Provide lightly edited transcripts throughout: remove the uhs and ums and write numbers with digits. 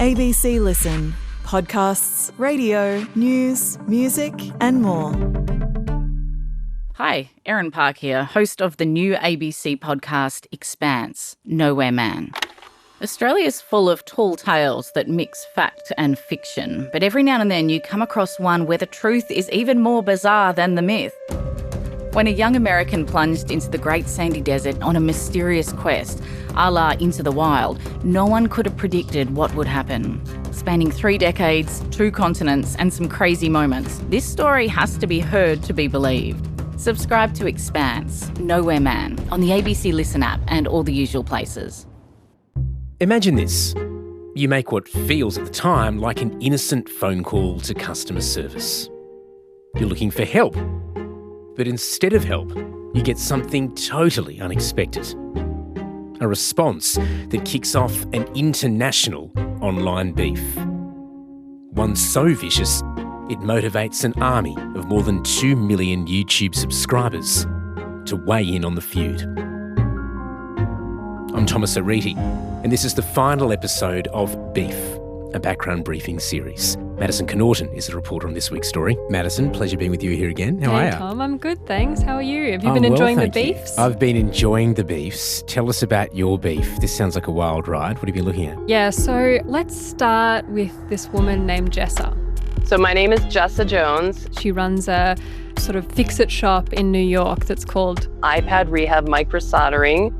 ABC Listen. Podcasts, radio, news, music and more. Hi, Erin Park here, host of the new ABC podcast Expanse, Nowhere Man. Australia's full of tall tales that mix fact and fiction, but every now and then you come across one where the truth is even more bizarre than the myth. When a young American plunged into the Great Sandy Desert on a mysterious quest, a la Into the Wild, no one could have predicted what would happen. Spanning 3 decades, 2 continents and some crazy moments, this story has to be heard to be believed. Subscribe to Expanse, Nowhere Man, on the ABC Listen app and all the usual places. Imagine this. You make what feels at the time like an innocent phone call to customer service. You're looking for help. But instead of help, you get something totally unexpected. A response that kicks off an international online beef. One so vicious, it motivates an army of more than 2 million YouTube subscribers to weigh in on the feud. I'm Thomas Ariti, and this is the final episode of Beef, a background briefing series. Maddison Connaughton is the reporter on this week's story. Maddison, pleasure being with you here again. How are you? Tom, I'm good, thanks. How are you? Have you been enjoying the beefs? I've been enjoying the beefs. Tell us about your beef. This sounds like a wild ride. What have you been looking at? Yeah, so let's start with this woman named Jessa. So my name is Jessa Jones. She runs a sort of fix-it shop in New York that's called iPad Rehab Microsoldering.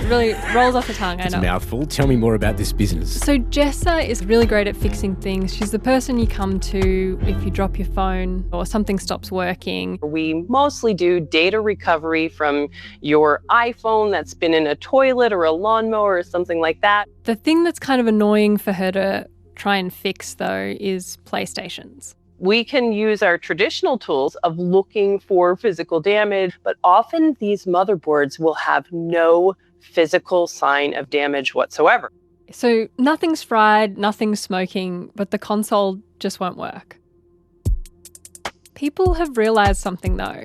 Really rolls off the tongue, I know. It's a mouthful. Tell me more about this business. So Jessa is really great at fixing things. She's the person you come to if you drop your phone or something stops working. We mostly do data recovery from your iPhone that's been in a toilet or a lawnmower or something like that. The thing that's kind of annoying for her to try and fix, though, is PlayStations. We can use our traditional tools of looking for physical damage, but often these motherboards will have no physical sign of damage whatsoever. So nothing's fried, nothing's smoking, but the console just won't work. People have realised something though.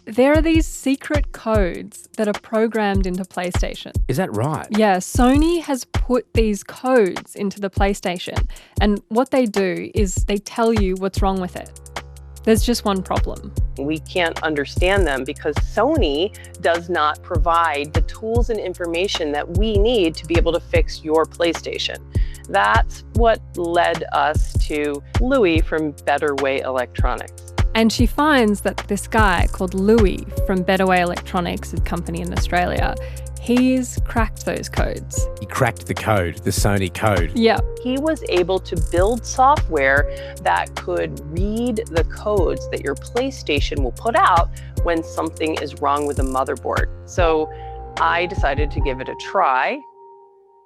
There are these secret codes that are programmed into PlayStation. Is that right? Yeah, Sony has put these codes into the PlayStation, and what they do is they tell you what's wrong with it. There's just one problem. We can't understand them because Sony does not provide the tools and information that we need to be able to fix your PlayStation. That's what led us to Louis from Better Way Electronics. And she finds that this guy called Louis from Better Way Electronics, a company in Australia, he's cracked those codes. He cracked the code, the Sony code. Yeah. He was able to build software that could read the codes that your PlayStation will put out when something is wrong with the motherboard. So I decided to give it a try.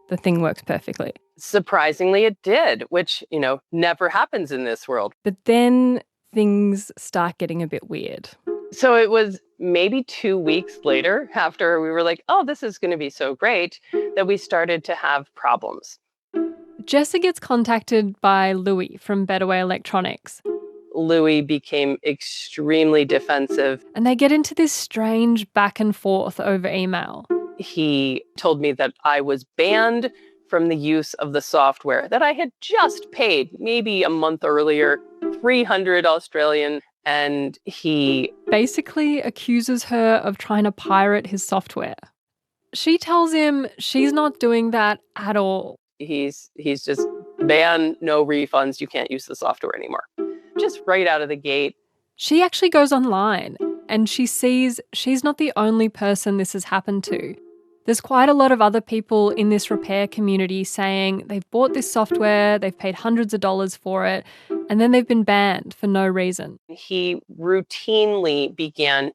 The thing works perfectly. Surprisingly, it did, which, never happens in this world. But then things start getting a bit weird. So it was maybe 2 weeks later, after we were like, oh, this is going to be so great, that we started to have problems. Jessa gets contacted by Louis from Better Way Electronics. Louis became extremely defensive. And they get into this strange back and forth over email. He told me that I was banned from the use of the software that I had just paid, maybe a month earlier, 300 Australian. And he basically accuses her of trying to pirate his software. She tells him she's not doing that at all. He's just ban, no refunds, you can't use the software anymore. Just right out of the gate. She actually goes online and she sees she's not the only person this has happened to. There's quite a lot of other people in this repair community saying they've bought this software, they've paid hundreds of dollars for it, and then they've been banned for no reason. He routinely began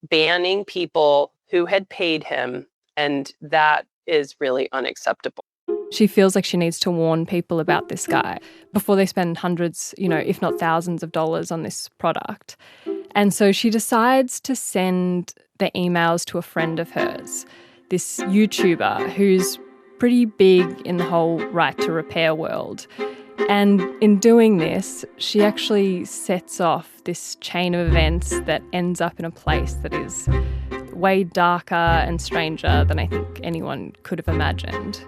banning people who had paid him, and that is really unacceptable. She feels like she needs to warn people about this guy before they spend hundreds, if not thousands of dollars on this product. And so she decides to send the emails to a friend of hers, this YouTuber who's pretty big in the whole right to repair world. And in doing this, she actually sets off this chain of events that ends up in a place that is way darker and stranger than I think anyone could have imagined.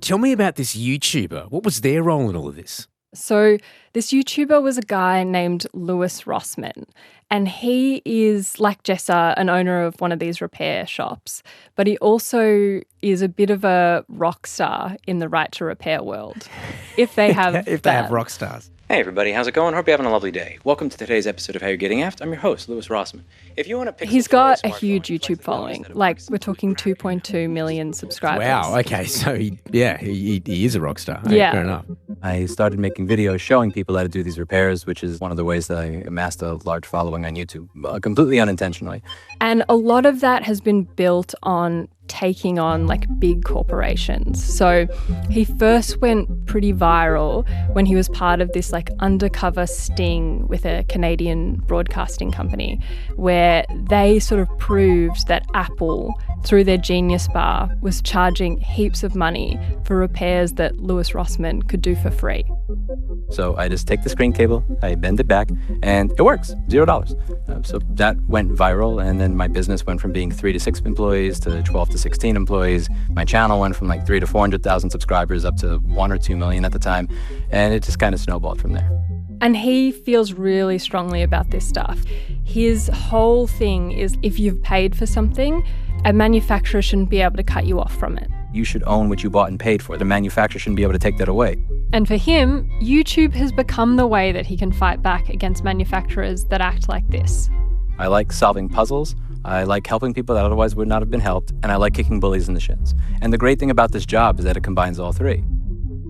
Tell me about this YouTuber. What was their role in all of this? So this YouTuber was a guy named Louis Rossmann, and he is, like Jessa, an owner of one of these repair shops, but he also is a bit of a rock star in the right to repair world, if they have if they have rock stars. Hey everybody, how's it going? Hope you're having a lovely day. Welcome to today's episode of How You're Getting Effed. I'm your host, Louis Rossmann. If you want to pick, he's got a huge YouTube following. Like, we're talking 2.2 million subscribers. Wow, okay, so he is a rock star. Yeah. Fair enough. I started making videos showing people how to do these repairs, which is one of the ways that I amassed a large following on YouTube, completely unintentionally. And a lot of that has been built on taking on like big corporations. So he first went pretty viral when he was part of this like undercover sting with a Canadian broadcasting company where they sort of proved that Apple, through their Genius Bar, was charging heaps of money for repairs that Louis Rossmann could do for free. So I just take the screen cable, I bend it back, and it works, $0. So that went viral, and then my business went from being 3 to 6 employees to 12 to 16 employees. My channel went from like 3 to 400,000 subscribers up to 1 or 2 million at the time, and it just kind of snowballed from there. And he feels really strongly about this stuff. His whole thing is if you've paid for something, a manufacturer shouldn't be able to cut you off from it. You should own what you bought and paid for. The manufacturer shouldn't be able to take that away. And for him, YouTube has become the way that he can fight back against manufacturers that act like this. I like solving puzzles. I like helping people that otherwise would not have been helped. And I like kicking bullies in the shins. And the great thing about this job is that it combines all three.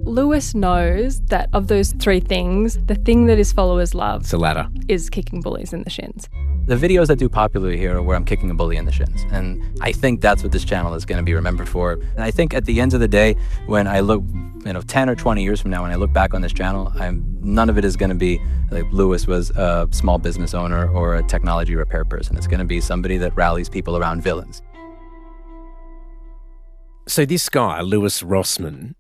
Louis knows that of those three things, the thing that his followers love It's a ladder. is kicking bullies in the shins. The videos that do popularly here are where I'm kicking a bully in the shins. And I think that's what this channel is going to be remembered for. And I think at the end of the day, when I look, 10 or 20 years from now, when I look back on this channel, none of it is going to be like Louis was a small business owner or a technology repair person. It's going to be somebody that rallies people around villains. So this guy, Louis Rossmann,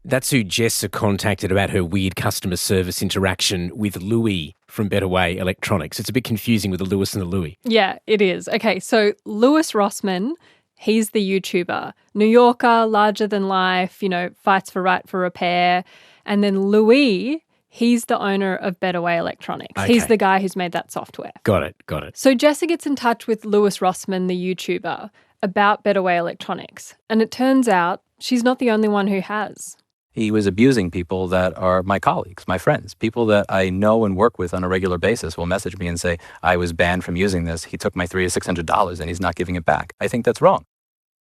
that's who Jessa contacted about her weird customer service interaction with Louis from Better Way Electronics. It's a bit confusing with the Louis and the Louis. Yeah, it is. Okay, so Louis Rossmann, he's the YouTuber. New Yorker, larger than life, fights for right for repair. And then Louis, he's the owner of Better Way Electronics. Okay. He's the guy who's made that software. Got it. So Jessa gets in touch with Louis Rossmann, the YouTuber, about Better Way Electronics. And it turns out she's not the only one who has. He was abusing people that are my colleagues, my friends, people that I know and work with on a regular basis will message me and say, I was banned from using this. He took my $300 to $600 and he's not giving it back. I think that's wrong.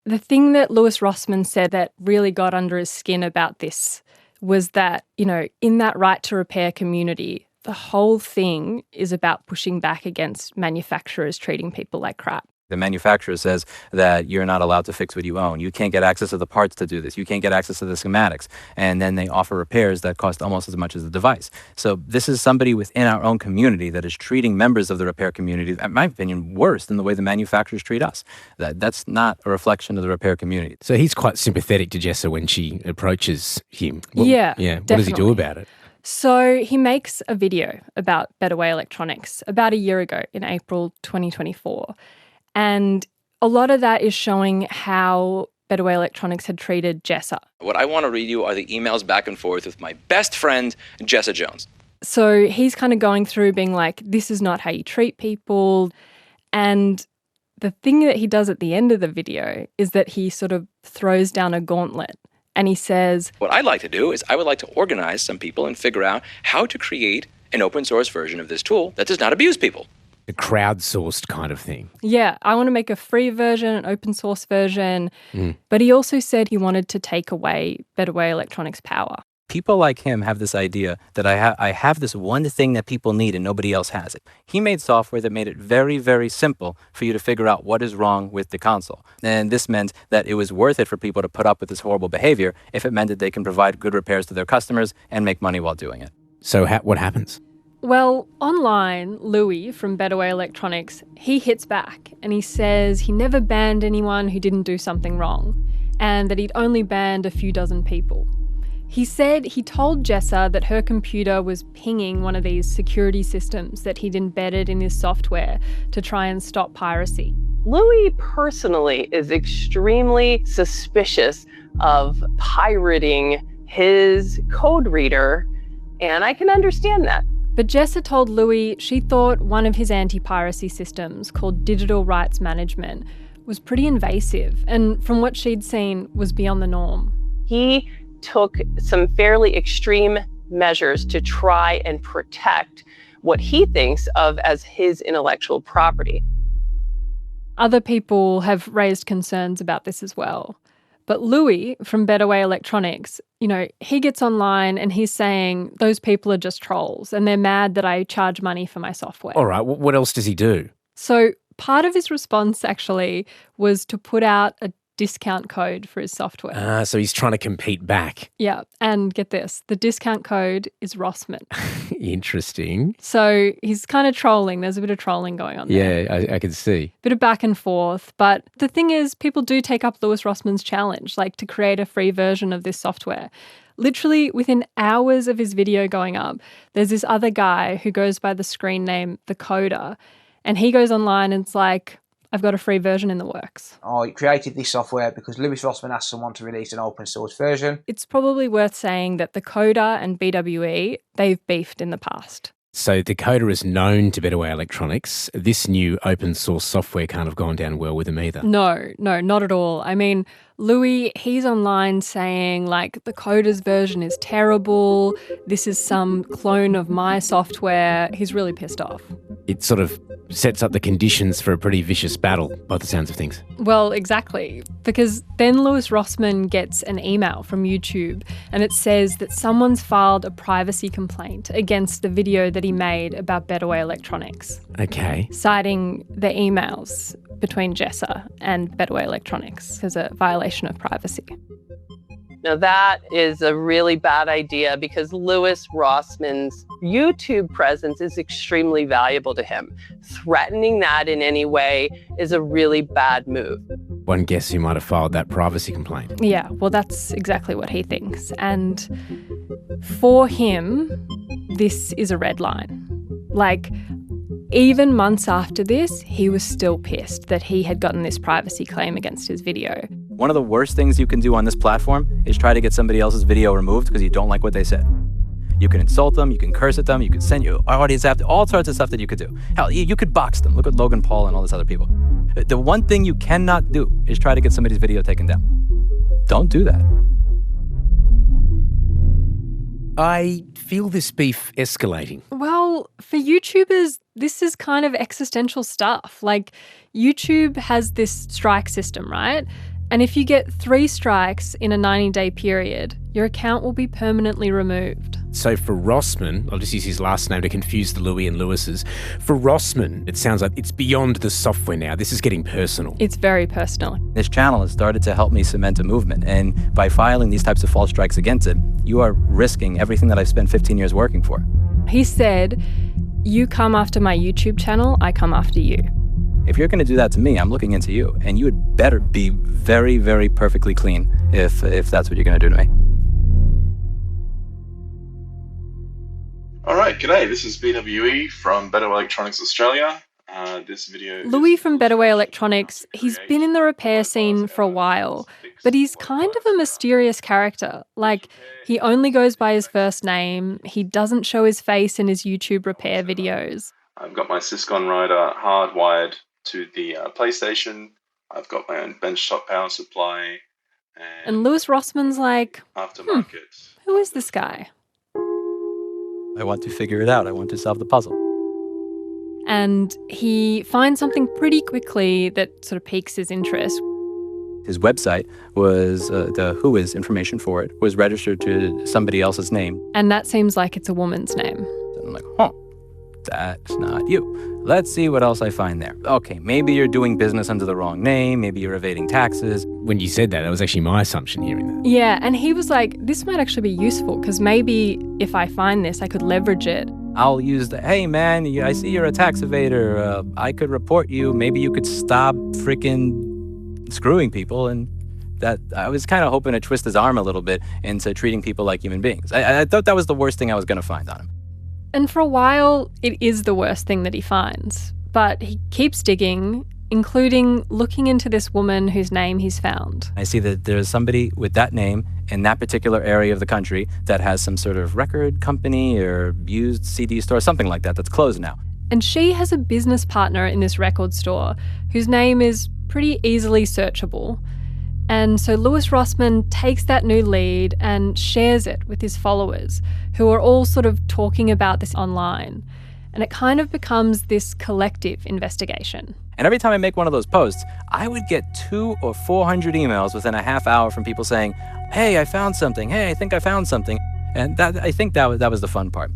The thing that Louis Rossmann said that really got under his skin about this was that, in that right to repair community, the whole thing is about pushing back against manufacturers treating people like crap. The manufacturer says that you're not allowed to fix what you own. You can't get access to the parts to do this. You can't get access to the schematics. And then they offer repairs that cost almost as much as the device. So this is somebody within our own community that is treating members of the repair community, in my opinion, worse than the way the manufacturers treat us. That's not a reflection of the repair community. So he's quite sympathetic to Jessa when she approaches him. Yeah, What does he do about it? So he makes a video about Better Way Electronics about a year ago in April 2024. And a lot of that is showing how Better Way Electronics had treated Jessa. What I want to read you are the emails back and forth with my best friend, Jessa Jones. So he's kind of going through being like, this is not how you treat people. And the thing that he does at the end of the video is that he sort of throws down a gauntlet and he says, What I'd like to do is I would like to organize some people and figure out how to create an open source version of this tool that does not abuse people. A crowdsourced kind of thing. yeah, I want to make a free version, an open source version. But he also said he wanted to take away Better Way Electronics' power. People like him have this idea that I have this one thing that people need and nobody else has it. He made software that made it very, very simple for you to figure out what is wrong with the console. And this meant that it was worth it for people to put up with this horrible behavior if it meant that they can provide good repairs to their customers and make money while doing it. So what happens? Well, online, Louis from Better Way Electronics, he hits back and he says he never banned anyone who didn't do something wrong and that he'd only banned a few dozen people. He said he told Jessa that her computer was pinging one of these security systems that he'd embedded in his software to try and stop piracy. Louis personally is extremely suspicious of pirating his code reader, and I can understand that. But Jessa told Louis she thought one of his anti-piracy systems, called digital rights management, was pretty invasive and from what she'd seen was beyond the norm. He took some fairly extreme measures to try and protect what he thinks of as his intellectual property. Other people have raised concerns about this as well. But Louis from Better Way Electronics, he gets online and he's saying those people are just trolls and they're mad that I charge money for my software. All right, what else does he do? So part of his response actually was to put out a discount code for his software. So he's trying to compete back. Yeah, and get this, the discount code is Rossman. Interesting. So he's kind of trolling. There's a bit of trolling going on there. Yeah, I can see. Bit of back and forth. But the thing is, people do take up Louis Rossman's challenge, like to create a free version of this software. Literally within hours of his video going up, there's this other guy who goes by the screen name The Coder, and he goes online and it's like, I've got a free version in the works. I created this software because Louis Rossman asked someone to release an open source version. It's probably worth saying that The Coder and BWE, they've beefed in the past. So The Coder is known to Better Way Electronics. This new open source software can't have gone down well with him either. No, not at all. I mean, Louis, he's online saying, The Coder's version is terrible. This is some clone of my software. He's really pissed off. It sort of sets up the conditions for a pretty vicious battle, by the sounds of things. Well, exactly. Because then Louis Rossman gets an email from YouTube and it says that someone's filed a privacy complaint against the video that he made about Better Way Electronics. Okay. Citing the emails between Jessa and Better Way Electronics as a violation of privacy. Now that is a really bad idea because Louis Rossman's YouTube presence is extremely valuable to him. Threatening that in any way is a really bad move. One guess who might have filed that privacy complaint. Yeah, well, that's exactly what he thinks. And for him, this is a red line. Even months after this, he was still pissed that he had gotten this privacy claim against his video. One of the worst things you can do on this platform is try to get somebody else's video removed because you don't like what they said. You can insult them, you can curse at them, you can send your audience after, all sorts of stuff that you could do. Hell, you could box them. Look at Logan Paul and all these other people. The one thing you cannot do is try to get somebody's video taken down. Don't do that. I feel this beef escalating. Well, for YouTubers, this is kind of existential stuff. YouTube has this strike system, right? And if you get 3 strikes in a 90-day period, your account will be permanently removed. So for Rossman, I'll just use his last name to confuse the Louis and Lewis's. For Rossman, it sounds like it's beyond the software now. This is getting personal. It's very personal. This channel has started to help me cement a movement. And by filing these types of false strikes against it, you are risking everything that I've spent 15 years working for. He said, you come after my YouTube channel, I come after you. If you're going to do that to me, I'm looking into you. And you had better be very, very perfectly clean if that's what you're going to do to me. All right, g'day. This is BWE from Better Way Electronics Australia. This video. Louis from Better Way Electronics, he's been in the repair scene for a while, but he's kind of a mysterious character. He only goes by his first name. He doesn't show his face in his YouTube repair videos. I've got my Syscon Rider hardwired to the PlayStation. I've got my own benchtop power supply. And Louis Rossman's aftermarket. Who is this guy? I want to figure it out. I want to solve the puzzle. And he finds something pretty quickly that sort of piques his interest. His website was, the WHOIS information for it, was registered to somebody else's name. And that seems like it's a woman's name. And I'm like, that's not you. Let's see what else I find there. Okay, maybe you're doing business under the wrong name. Maybe you're evading taxes. When you said that was actually my assumption hearing that. Yeah, and he was like, this might actually be useful because maybe if I find this, I could leverage it. I'll use hey man, I see you're a tax evader. I could report you. Maybe you could stop freaking screwing people. And that I was kind of hoping to twist his arm a little bit into treating people like human beings. I thought that was the worst thing I was going to find on him. And for a while, it is the worst thing that he finds. But he keeps digging including looking into this woman whose name he's found. I see that there's somebody with that name in that particular area of the country that has some sort of record company or used CD store, something like that, that's closed now. And she has a business partner in this record store whose name is pretty easily searchable. And so Lewis Rossman takes that new lead and shares it with his followers, who are all sort of talking about this online. And it kind of becomes this collective investigation. And every time I make one of those posts, I would get 200 or 400 emails within a half hour from people saying, hey, I found something. Hey, I think I found something. And I think that was the fun part.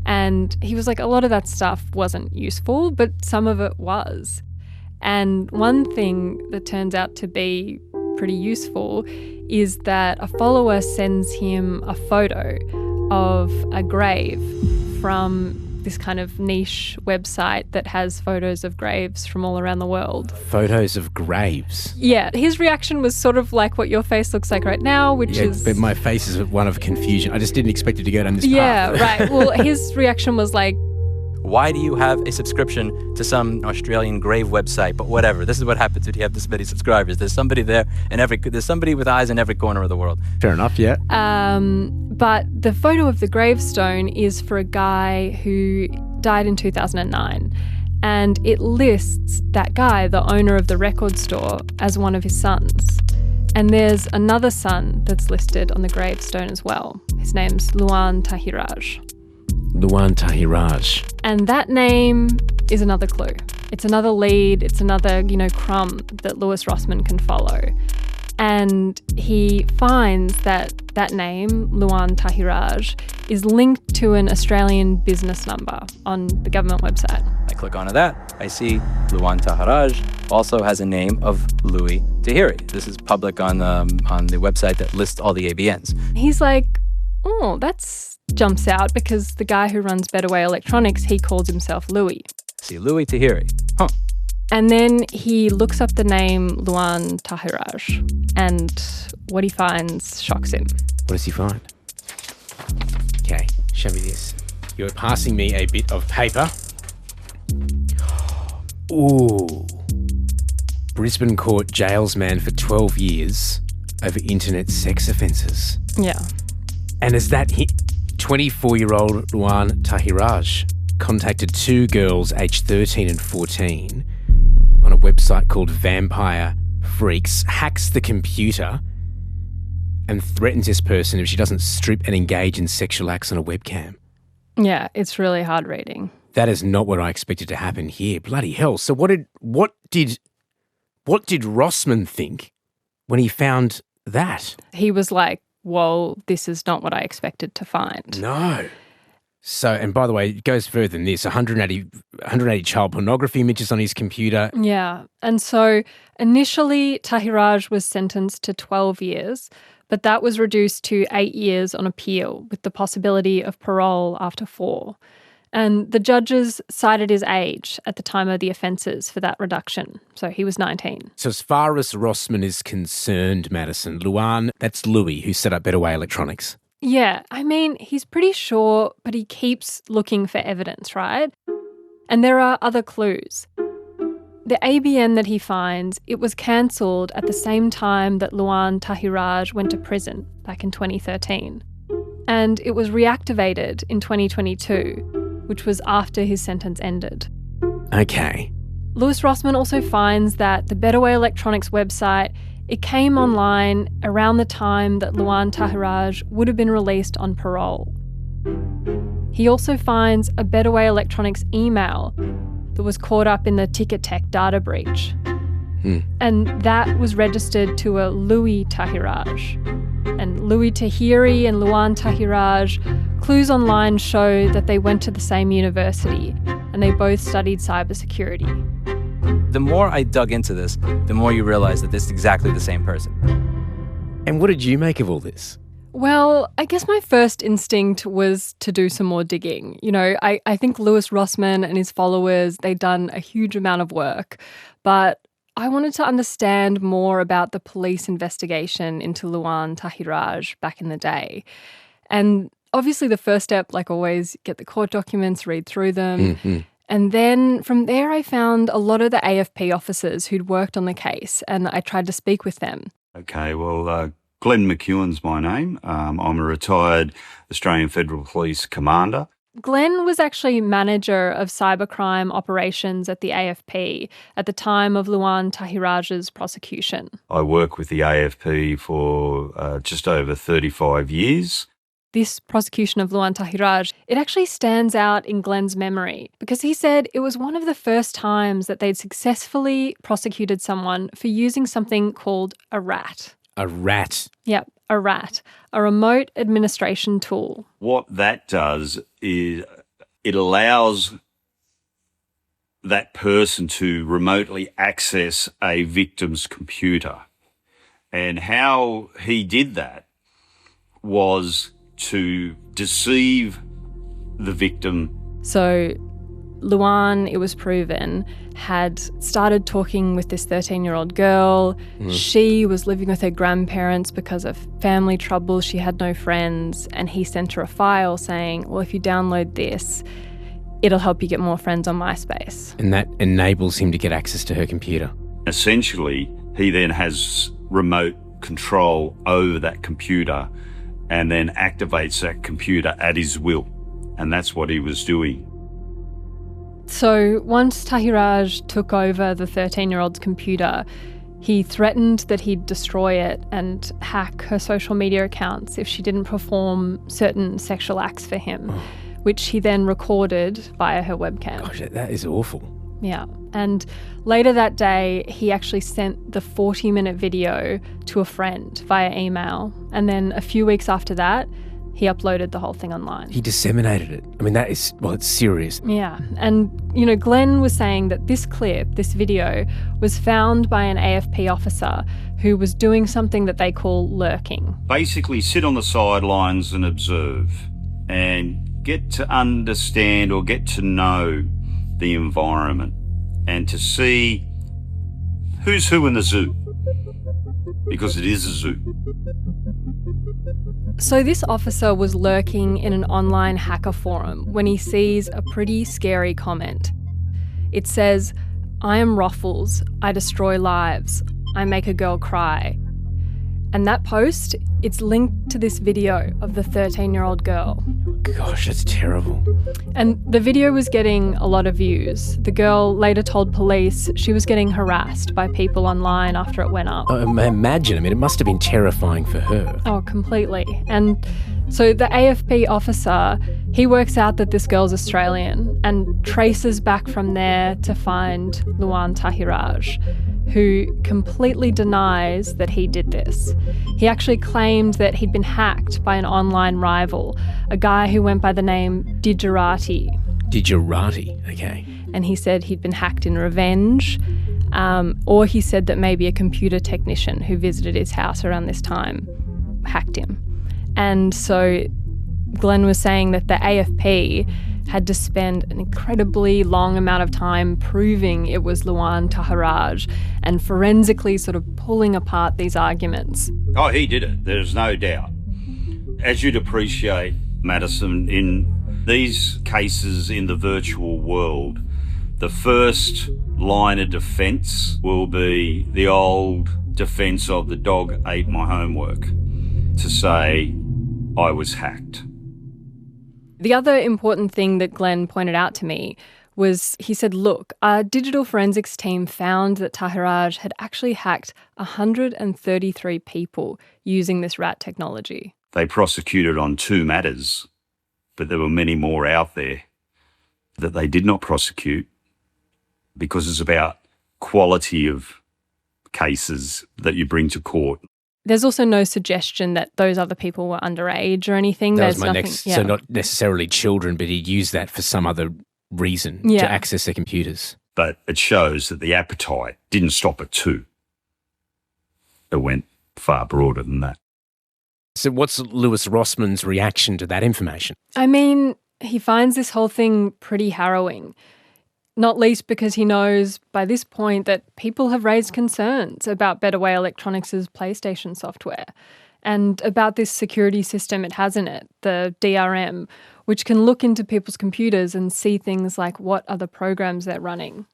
And he was like, a lot of that stuff wasn't useful, but some of it was. And one thing that turns out to be pretty useful is that a follower sends him a photo of a grave from this kind of niche website that has photos of graves from all around the world. Photos of graves? Yeah, his reaction was sort of like what your face looks like right now, which is... But my face is one of confusion. I just didn't expect it to go down this path. Yeah, right. Well, his reaction was like, why do you have a subscription to some Australian grave website? But whatever. This is what happens when you have this many subscribers. There's somebody there there's somebody with eyes in every corner of the world. Fair enough, yeah. But the photo of the gravestone is for a guy who died in 2009. And it lists that guy, the owner of the record store, as one of his sons. And there's another son that's listed on the gravestone as well. His name's Luan Tahiraj. Luan Tahiraj. And that name is another clue. It's another lead. It's another, crumb that Lewis Rossman can follow. And he finds that name, Luan Tahiraj, is linked to an Australian business number on the government website. I click onto that. I see Luan Tahiraj also has a name of Louis Tahiri. This is public on the website that lists all the ABNs. He's like, oh, that's jumps out because the guy who runs Better Way Electronics, he calls himself Louis. See, Louis Tahiri. Huh. And then he looks up the name Luan Tahiraj, and what he finds shocks him. What does he find? Okay, show me this. You're passing me a bit of paper. Ooh. Brisbane court jails man for 12 years over internet sex offences. Yeah. And as that hit, 24-year-old Luan Tahiraj contacted two girls aged 13 and 14 on a website called Vampire Freaks, hacks the computer and threatens this person if she doesn't strip and engage in sexual acts on a webcam. Yeah, it's really hard reading. That is not what I expected to happen here. Bloody hell. So what did Rossman think when he found that? He was like, whoa, this is not what I expected to find. No. So, and by the way, it goes further than this, 180 child pornography images on his computer. Yeah. And so initially Tahiraj was sentenced to 12 years, but that was reduced to 8 years on appeal with the possibility of parole after 4. And the judges cited his age at the time of the offences for that reduction. So he was 19. So as far as Rossman is concerned, Maddison, Luan, that's Louis who set up Better Way Electronics. Yeah, I mean, he's pretty sure, but he keeps looking for evidence, right? And there are other clues. The ABN that he finds, it was cancelled at the same time that Luan Tahiraj went to prison back in 2013. And it was reactivated in 2022, which was after his sentence ended. Okay. Lewis Rossman also finds that the Better Way Electronics website, it came online around the time that Luan Tahiraj would have been released on parole. He also finds a Better Way Electronics email that was caught up in the Ticketek data breach. And that was registered to a Louis Tahiraj. And Louis Tahiri and Luan Tahiraj, clues online show that they went to the same university and they both studied cybersecurity. The more I dug into this, the more you realize that this is exactly the same person. And what did you make of all this? Well, I guess my first instinct was to do some more digging. I think Lewis Rossman and his followers, they'd done a huge amount of work, but I wanted to understand more about the police investigation into Luan Tahiraj back in the day. And obviously the first step, like always, get the court documents, read through them. And then from there, I found a lot of the AFP officers who'd worked on the case, and I tried to speak with them. Okay, well, Glenn McEwen's my name. I'm a retired Australian Federal Police commander. Glenn was actually manager of cybercrime operations at the AFP at the time of Luan Tahiraj's prosecution. I work with the AFP for just over 35 years. This prosecution of Luan Tahiraj, it actually stands out in Glenn's memory because he said it was one of the first times that they'd successfully prosecuted someone for using something called a RAT. A rat. Yep, a RAT, a remote administration tool. What that does is it allows that person to remotely access a victim's computer. And how he did that was to deceive the victim. So Luan, it was proven, had started talking with this 13-year-old girl. She was living with her grandparents because of family trouble. She had no friends. And he sent her a file saying, well, if you download this, it'll help you get more friends on MySpace. And that enables him to get access to her computer. Essentially, he then has remote control over that computer and then activates that computer at his will. And that's what he was doing. So once Tahiraj took over the 13-year-old's computer, he threatened that he'd destroy it and hack her social media accounts if she didn't perform certain sexual acts for him, which he then recorded via her webcam. Gosh, that is awful. Yeah. And later that day, he actually sent the 40-minute video to a friend via email. And then a few weeks after that, he uploaded the whole thing online. He disseminated it. I mean, that is, well, it's serious. Yeah. And, you know, Glenn was saying that this clip, this video, was found by an AFP officer who was doing something that they call lurking. Basically, sit on the sidelines and observe and get to understand or get to know the environment and to see who's who in the zoo, because it is a zoo. So this officer was lurking in an online hacker forum when he sees a pretty scary comment. It says, "I am Ruffles, I destroy lives, I make a girl cry." And that post, it's linked to this video of the 13-year-old girl. Gosh, that's terrible. And the video was getting a lot of views. The girl later told police she was getting harassed by people online after it went up. Imagine, I mean, it must have been terrifying for her. Oh, completely. And so the AFP officer, he works out that this girl's Australian and traces back from there to find Luan Tahiraj, who completely denies that he did this. He actually claimed that he'd been hacked by an online rival, a guy who went by the name Digirati. Digirati, okay. And he said he'd been hacked in revenge, or he said that maybe a computer technician who visited his house around this time hacked him. And so Glenn was saying that the AFP had to spend an incredibly long amount of time proving it was Luan Tahiraj and forensically sort of pulling apart these arguments. Oh, he did it. There's no doubt. As you'd appreciate, Maddison, in these cases in the virtual world, the first line of defence will be the old defence of the dog ate my homework, to say I was hacked. The other important thing that Glenn pointed out to me was he said, look, our digital forensics team found that Tahiraj had actually hacked 133 people using this RAT technology. They prosecuted on 2 matters, but there were many more out there that they did not prosecute because it's about quality of cases that you bring to court. There's also no suggestion that those other people were underage or anything. That was my next, so not necessarily children, but he'd use that for some other reason to access their computers. But it shows that the appetite didn't stop at 2. It went far broader than that. So what's Lewis Rossman's reaction to that information? I mean, he finds this whole thing pretty harrowing. Not least because he knows by this point that people have raised concerns about Better Way Electronics' PlayStation software. and about this security system it has in it, the DRM, which can look into people's computers and see things like what other programs they're running.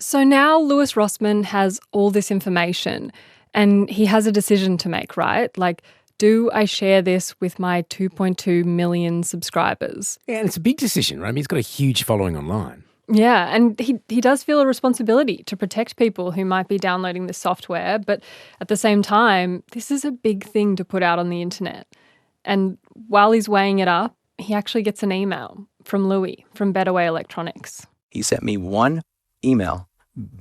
So now Louis Rossmann has all this information and he has a decision to make, right? Like, do I share this with my 2.2 million subscribers? Yeah, and it's a big decision, right? I mean, he's got a huge following online. Yeah, and he does feel a responsibility to protect people who might be downloading this software, but at the same time, this is a big thing to put out on the internet. And while he's weighing it up, he actually gets an email from Louis from Better Way Electronics. He sent me one email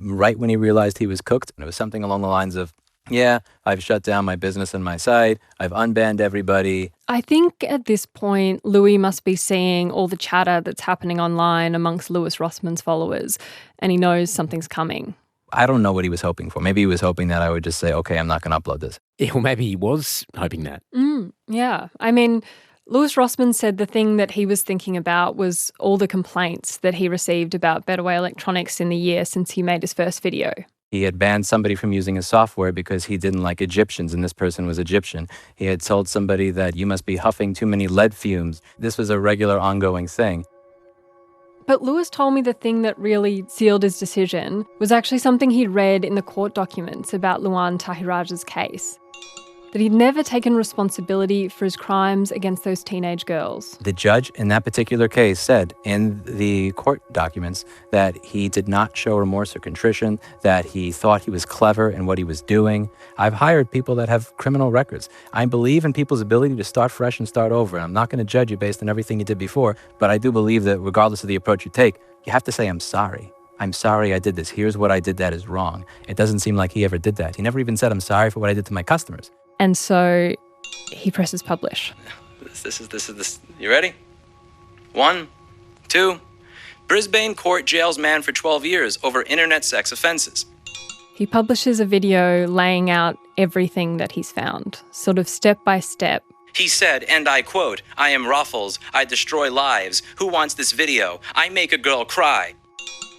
right when he realized he was cooked. And it was something along the lines of, yeah, I've shut down my business and my site. I've unbanned everybody. I think at this point, Louis must be seeing all the chatter that's happening online amongst Louis Rossmann's followers, and he knows something's coming. I don't know what he was hoping for. Maybe he was hoping that I would just say, okay, I'm not going to upload this. Yeah, well, maybe he was hoping that. Yeah. I mean, Louis Rossmann said the thing that he was thinking about was all the complaints that he received about Better Way Electronics in the year since he made his first video. He had banned somebody from using his software because he didn't like Egyptians, and this person was Egyptian. He had told somebody that you must be huffing too many lead fumes. This was a regular ongoing thing. But Louis told me the thing that really sealed his decision was actually something he'd read in the court documents about Luan Tahiraj's case. That he'd never taken responsibility for his crimes against those teenage girls. The judge in that particular case said in the court documents that he did not show remorse or contrition, that he thought he was clever in what he was doing. I've hired people that have criminal records. I believe in people's ability to start fresh and start over. I'm not going to judge you based on everything you did before, but I do believe that regardless of the approach you take, you have to say, I'm sorry. I'm sorry I did this. Here's what I did that is wrong. It doesn't seem like he ever did that. He never even said, I'm sorry for what I did to my customers. And so he presses publish. This is. You ready? 1, 2. Brisbane court jails man for 12 years over internet sex offences. He publishes a video laying out everything that he's found, sort of step by step. He said, and I quote, I am Ruffles. I destroy lives. Who wants this video? I make a girl cry.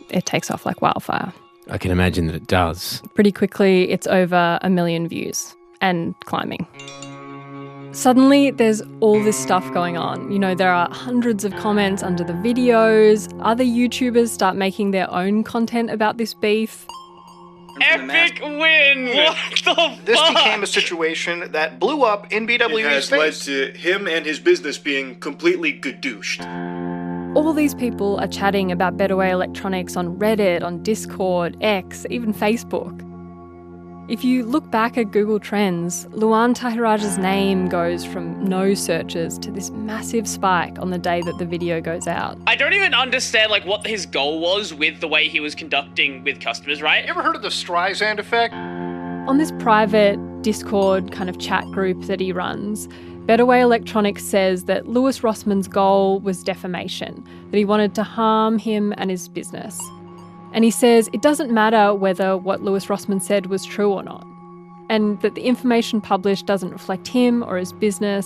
It takes off like wildfire. I can imagine that it does. Pretty quickly, it's over 1 million views. And climbing. Suddenly, there's all this stuff going on. You know, there are hundreds of comments under the videos. Other YouTubers start making their own content about this beef. Epic win! What the fuck? This became a situation that blew up in BWE's face. It has led to him and his business being completely gadooshed. All these people are chatting about Better Way Electronics on Reddit, on Discord, X, even Facebook. If you look back at Google Trends, Luan Tahiraj's name goes from no searches to this massive spike on the day that the video goes out. I don't even understand what his goal was with the way he was conducting with customers, right? You ever heard of the Streisand effect? On this private Discord kind of chat group that he runs, Better Way Electronics says that Louis Rossmann's goal was defamation, that he wanted to harm him and his business. And he says it doesn't matter whether what Louis Rossmann said was true or not, and that the information published doesn't reflect him or his business.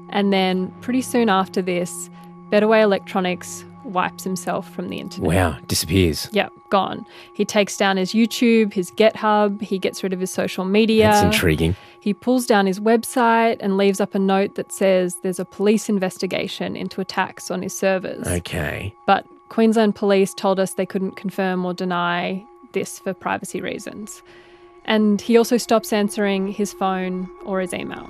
And then pretty soon after this, Better Way Electronics wipes himself from the internet. Wow, disappears. Yep, gone. He takes down his YouTube, his GitHub, he gets rid of his social media. That's intriguing. He pulls down his website and leaves up a note that says there's a police investigation into attacks on his servers. Okay. But Queensland Police told us they couldn't confirm or deny this for privacy reasons. And he also stops answering his phone or his email.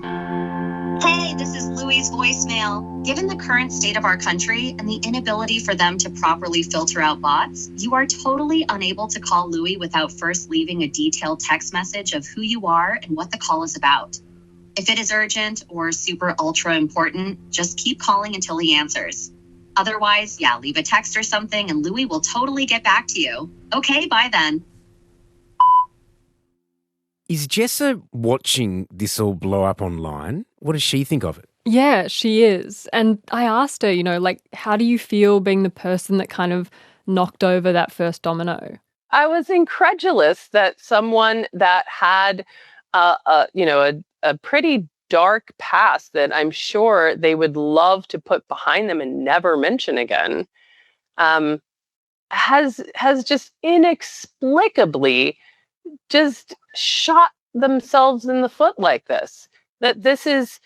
Hey, this is Louie's voicemail. Given the current state of our country and the inability for them to properly filter out bots, you are totally unable to call Louie without first leaving a detailed text message of who you are and what the call is about. If it is urgent or super ultra important, just keep calling until he answers. Otherwise, leave a text or something and Louie will totally get back to you. Okay, bye then. Is Jessa watching this all blow up online? What does she think of it? Yeah, she is. And I asked her, how do you feel being the person that kind of knocked over that first domino? I was incredulous that someone that had a pretty dark past that I'm sure they would love to put behind them and never mention again, has just inexplicably just shot themselves in the foot like this. that this is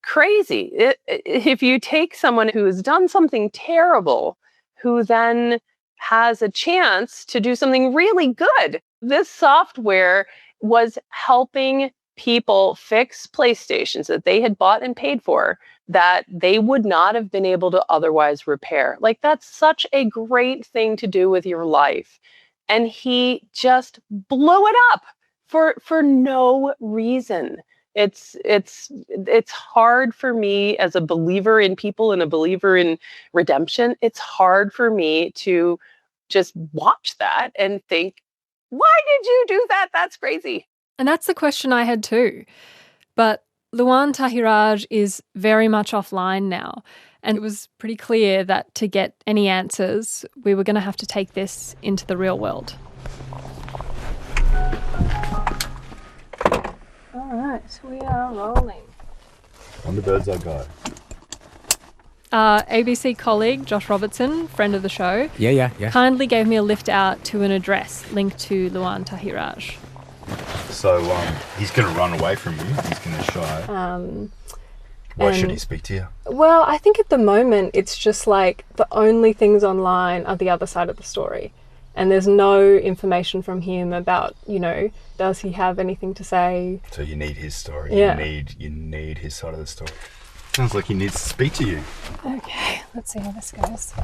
crazy. If you take someone who has done something terrible, who then has a chance to do something really good, this software was helping people fix PlayStations that they had bought and paid for that they would not have been able to otherwise repair. Like, that's such a great thing to do with your life. And he just blew it up for no reason. It's hard for me as a believer in people and a believer in redemption. It's hard for me to just watch that and think, why did you do that? That's crazy. And that's the question I had too. But Luan Tahiraj is very much offline now. And it was pretty clear that to get any answers, we were going to have to take this into the real world. All right, we are rolling. On the bird's eye guy. ABC colleague Josh Robertson, friend of the show, Yeah. kindly gave me a lift out to an address linked to Luan Tahiraj. So he's going to run away from you. He's going to shy. Why should he speak to you? Well, I think at the moment it's just like the only things online are the other side of the story. And there's no information from him about, does he have anything to say? So you need his story. Yeah. You need his side of the story. Sounds like he needs to speak to you. Okay, let's see how this goes.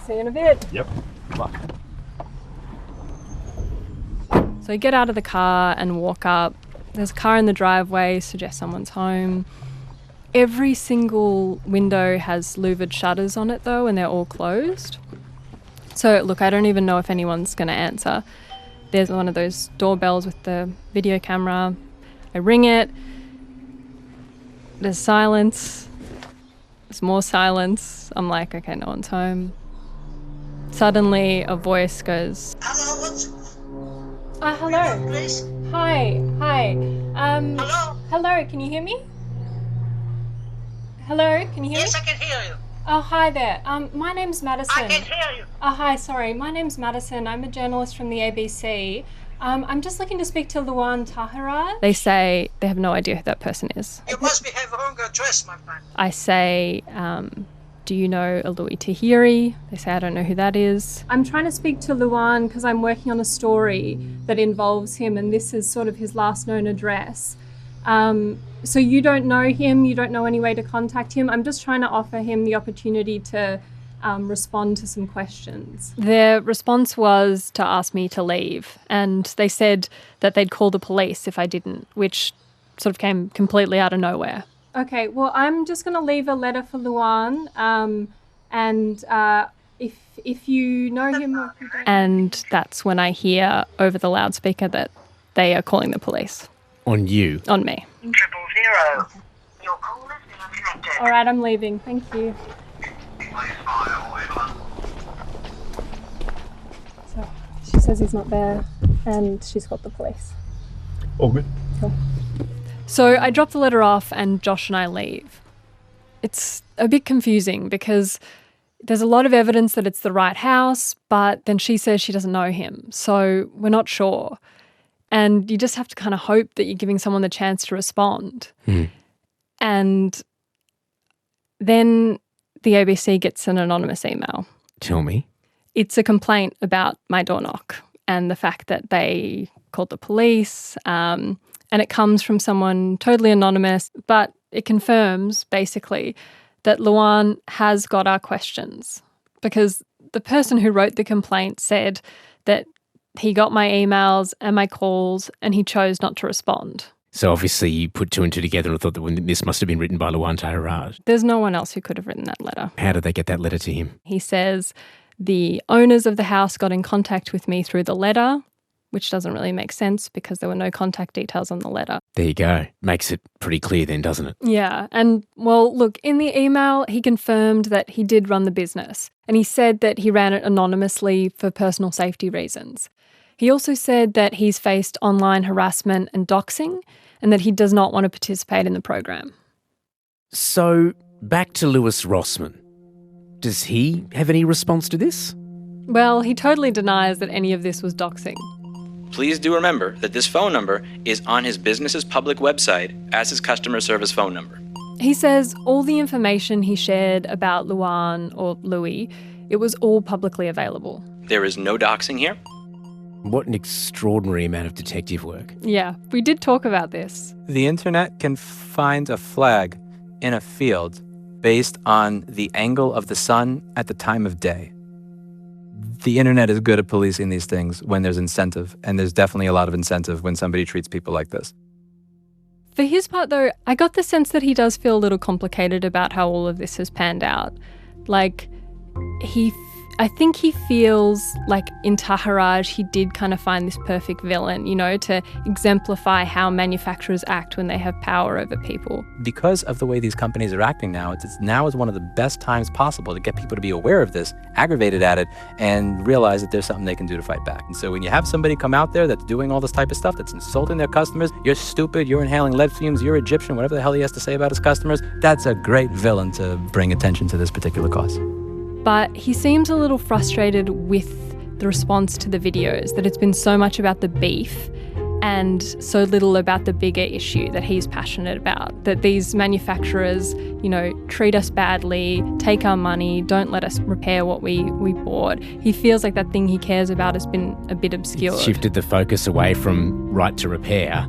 See you in a bit. Yep. Good luck. So you get out of the car and walk up. There's a car in the driveway, suggests someone's home. Every single window has louvered shutters on it though, and they're all closed. So look, I don't even know if anyone's going to answer. There's one of those doorbells with the video camera. I ring it. There's silence. There's more silence. I'm like, okay, no one's home. Suddenly a voice goes, hello. Please. Hi. Hello. Hello, can you hear me? Hello, can you hear me? Yes, I can hear you. Oh, hi there. My name's Maddison. I can hear you. Oh, hi, sorry. My name's Maddison. I'm a journalist from the ABC. I'm just looking to speak to Luan Tahiraj. They say they have no idea who that person is. You must have the wrong address, my friend. I say, do you know a Louis Tahiri? They say, I don't know who that is. I'm trying to speak to Luan because I'm working on a story that involves him, and this is sort of his last known address. So you don't know him, you don't know any way to contact him. I'm just trying to offer him the opportunity to respond to some questions. Their response was to ask me to leave, and they said that they'd call the police if I didn't, which sort of came completely out of nowhere. Okay, well, I'm just going to leave a letter for Luan, and if you know him or if you don't... And that's when I hear over the loudspeaker that they are calling the police. On you? On me. 000. Your call has been connected. All right, I'm leaving. Thank you. So she says he's not there, and she's got the police. All good. Cool. So I drop the letter off, and Josh and I leave. It's a bit confusing because there's a lot of evidence that it's the right house, but then she says she doesn't know him, so we're not sure. And you just have to kind of hope that you're giving someone the chance to respond. And then the ABC gets an anonymous email. Tell me. It's a complaint about my door knock and the fact that they called the police. And it comes from someone totally anonymous, but it confirms basically that Luan has got our questions, because the person who wrote the complaint said that he got my emails and my calls and he chose not to respond. So obviously you put two and two together and thought that this must have been written by Luan Tahiraj. There's no one else who could have written that letter. How did they get that letter to him? He says the owners of the house got in contact with me through the letter, which doesn't really make sense because there were no contact details on the letter. There you go. Makes it pretty clear then, doesn't it? Yeah. And, well, look, in the email, he confirmed that he did run the business, and he said that he ran it anonymously for personal safety reasons. He also said that he's faced online harassment and doxing, and that he does not want to participate in the program. So, back to Lewis Rossman. Does he have any response to this? Well, he totally denies that any of this was doxing. Please do remember that this phone number is on his business's public website as his customer service phone number. He says all the information he shared about Luan or Louis, it was all publicly available. There is no doxing here. What an extraordinary amount of detective work. Yeah, we did talk about this. The internet can find a flag in a field based on the angle of the sun at the time of day. The internet is good at policing these things when there's incentive, and there's definitely a lot of incentive when somebody treats people like this. For his part, though, I got the sense that he does feel a little complicated about how all of this has panned out. Like, I think he feels like in Taharaj he did kind of find this perfect villain, you know, to exemplify how manufacturers act when they have power over people. Because of the way these companies are acting now, now is one of the best times possible to get people to be aware of this, aggravated at it, and realize that there's something they can do to fight back. And so when you have somebody come out there that's doing all this type of stuff, that's insulting their customers, you're stupid, you're inhaling lead fumes, you're Egyptian, whatever the hell he has to say about his customers, that's a great villain to bring attention to this particular cause. But he seems a little frustrated with the response to the videos, that it's been so much about the beef and so little about the bigger issue that he's passionate about, that these manufacturers, you know, treat us badly, take our money, don't let us repair what we bought. He feels like that thing he cares about has been a bit obscured. Shifted the focus away from right to repair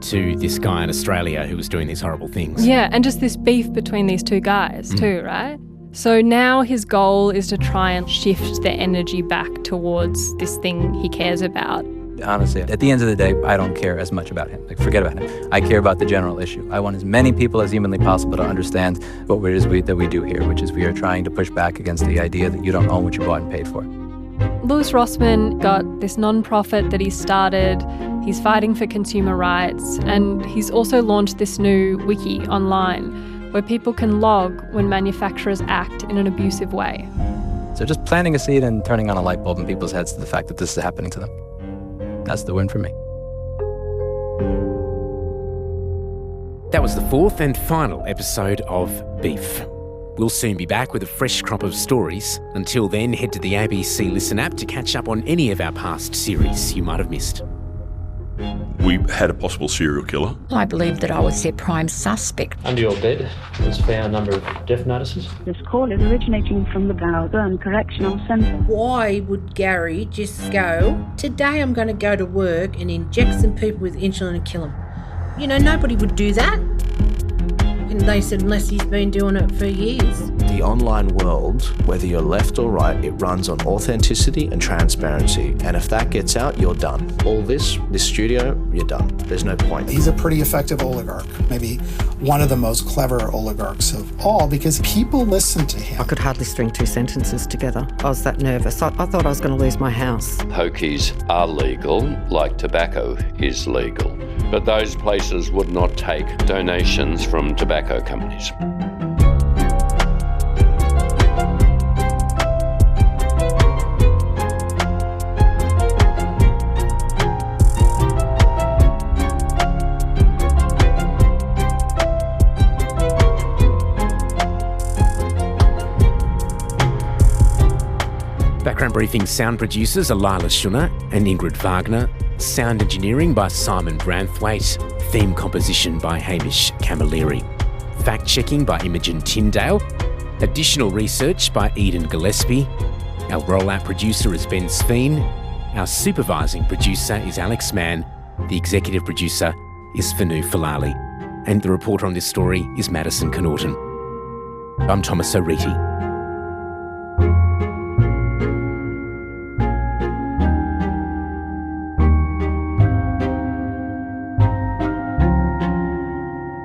to this guy in Australia who was doing these horrible things. Yeah, and just this beef between these two guys too, right? So now his goal is to try and shift the energy back towards this thing he cares about. Honestly, at the end of the day, I don't care as much about him. Like, forget about him. I care about the general issue. I want as many people as humanly possible to understand what it is that we do here, which is we are trying to push back against the idea that you don't own what you bought and paid for. Louis Rossmann got this non-profit that he started. He's fighting for consumer rights, and he's also launched this new wiki online where people can log when manufacturers act in an abusive way. So just planting a seed and turning on a light bulb in people's heads to the fact that this is happening to them. That's the win for me. That was the fourth and final episode of Beef. We'll soon be back with a fresh crop of stories. Until then, head to the ABC Listen app to catch up on any of our past series you might have missed. We had a possible serial killer. I believe that I was their prime suspect. Under your bed was found a number of death notices. This call is originating from the Balburn Correctional Centre. Why would Gary just go, today I'm going to go to work and inject some people with insulin and kill them? You know, nobody would do that. And they said, unless he's been doing it for years. The online world, whether you're left or right, it runs on authenticity and transparency. And if that gets out, you're done. All this studio, you're done. There's no point. He's a pretty effective oligarch, maybe one of the most clever oligarchs of all, because people listen to him. I could hardly string two sentences together. I was that nervous. I thought I was going to lose my house. Pokies are legal, like tobacco is legal. But those places would not take donations from tobacco companies. Background Briefing's sound producers are Lila Schunner and Ingrid Wagner. Sound engineering by Simon Branthwaite. Theme composition by Hamish Camilleri. Fact-checking by Imogen Tyndale. Additional research by Eden Gillespie. Our rollout producer is Ben Sveen. Our supervising producer is Alex Mann. The executive producer is Fanu Falali. And the reporter on this story is Maddison Connaughton. I'm Thomas O'Reilly.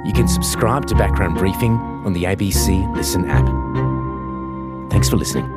You can subscribe to Background Briefing on the ABC Listen app. Thanks for listening.